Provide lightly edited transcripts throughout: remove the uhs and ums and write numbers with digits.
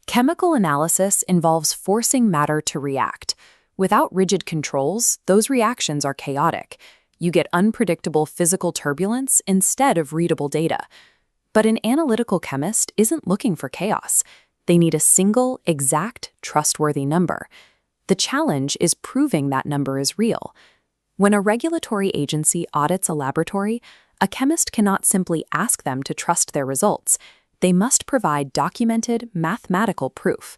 Chemical analysis involves forcing matter to react. Without rigid controls, those reactions are chaotic. You get unpredictable physical turbulence instead of readable data. But an analytical chemist isn't looking for chaos. They need a single, exact, trustworthy number. The challenge is proving that number is real. When a regulatory agency audits a laboratory, a chemist cannot simply ask them to trust their results. They must provide documented, mathematical proof.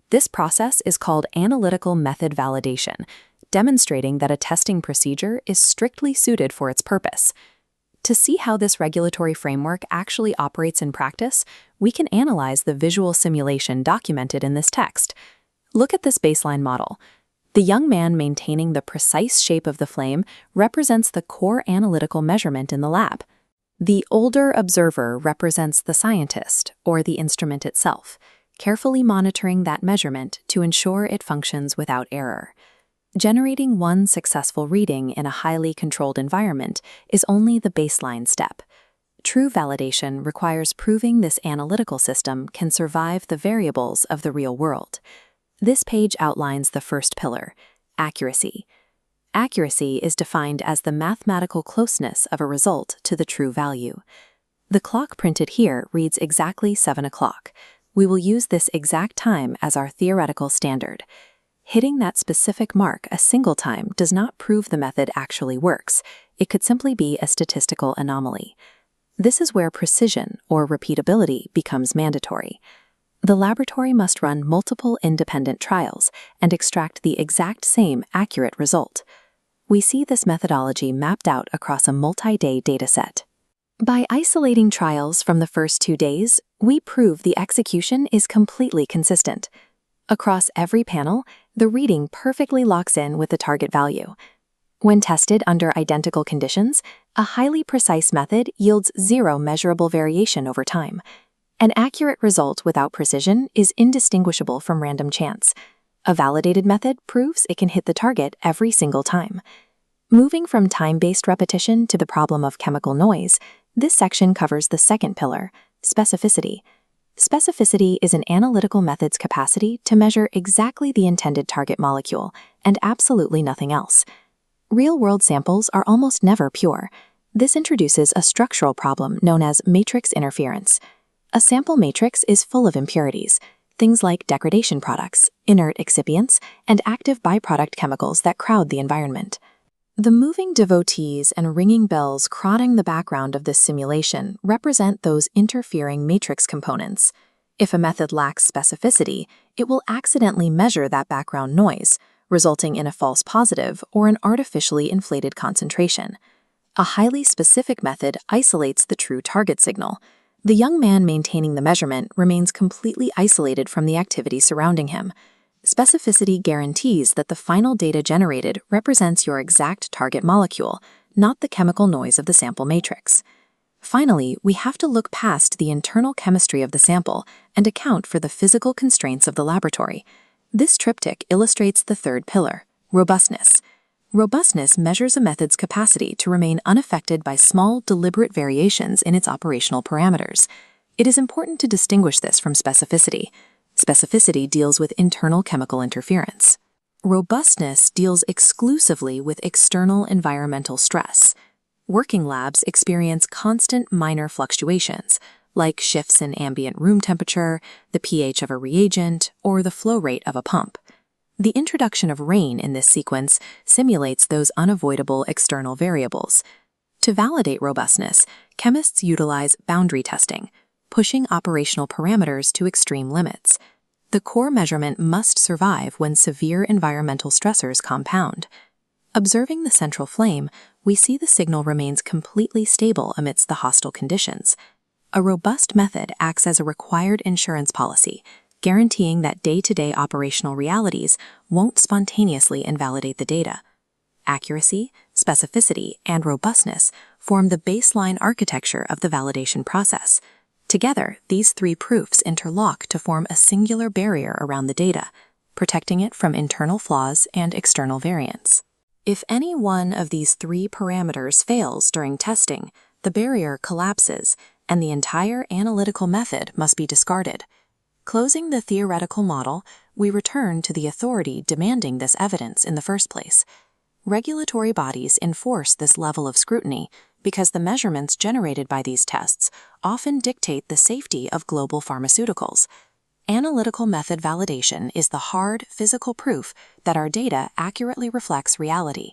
This process is called analytical method validation, demonstrating that a testing procedure is strictly suited for its purpose. To see how this regulatory framework actually operates in practice, we can analyze the visual simulation documented in this text. Look at this baseline model. The young man maintaining the precise shape of the flame represents the core analytical measurement in the lab. The older observer represents the scientist, or the instrument itself, carefully monitoring that measurement to ensure it functions without error. Generating one successful reading in a highly controlled environment is only the baseline step. True validation requires proving this analytical system can survive the variables of the real world. This page outlines the first pillar, accuracy. Accuracy is defined as the mathematical closeness of a result to the true value. The clock printed here reads exactly 7 o'clock. We will use this exact time as our theoretical standard. Hitting that specific mark a single time does not prove the method actually works. It could simply be a statistical anomaly. This is where precision, or repeatability, becomes mandatory. The laboratory must run multiple independent trials and extract the exact same accurate result. We see this methodology mapped out across a multi-day dataset. By isolating trials from the first 2 days, we prove the execution is completely consistent. Across every panel, the reading perfectly locks in with the target value. When tested under identical conditions, a highly precise method yields 0 measurable variation over time. An accurate result without precision is indistinguishable from random chance. A validated method proves it can hit the target every single time. Moving from time-based repetition to the problem of chemical noise, this section covers the second pillar, specificity. Specificity is an analytical method's capacity to measure exactly the intended target molecule and absolutely nothing else. Real-world samples are almost never pure. This introduces a structural problem known as matrix interference. A sample matrix is full of impurities, things like degradation products, inert excipients, and active byproduct chemicals that crowd the environment. The moving devotees and ringing bells crowding the background of this simulation represent those interfering matrix components. If a method lacks specificity, it will accidentally measure that background noise, resulting in a false positive or an artificially inflated concentration. A highly specific method isolates the true target signal. The young man maintaining the measurement remains completely isolated from the activity surrounding him. Specificity guarantees that the final data generated represents your exact target molecule, not the chemical noise of the sample matrix. Finally, we have to look past the internal chemistry of the sample and account for the physical constraints of the laboratory. This triptych illustrates the third pillar, robustness. Robustness measures a method's capacity to remain unaffected by small, deliberate variations in its operational parameters. It is important to distinguish this from specificity. Specificity deals with internal chemical interference. Robustness deals exclusively with external environmental stress. Working labs experience constant minor fluctuations, like shifts in ambient room temperature, the pH of a reagent, or the flow rate of a pump. The introduction of rain in this sequence simulates those unavoidable external variables. To validate robustness, chemists utilize boundary testing, pushing operational parameters to extreme limits. The core measurement must survive when severe environmental stressors compound. Observing the central flame, we see the signal remains completely stable amidst the hostile conditions. A robust method acts as a required insurance policy, guaranteeing that day-to-day operational realities won't spontaneously invalidate the data. Accuracy, specificity, and robustness form the baseline architecture of the validation process. Together, these 3 proofs interlock to form a singular barrier around the data, protecting it from internal flaws and external variance. If any one of these 3 parameters fails during testing, the barrier collapses, and the entire analytical method must be discarded. Closing the theoretical model, we return to the authority demanding this evidence in the first place. Regulatory bodies enforce this level of scrutiny because the measurements generated by these tests often dictate the safety of global pharmaceuticals. Analytical method validation is the hard, physical proof that our data accurately reflects reality.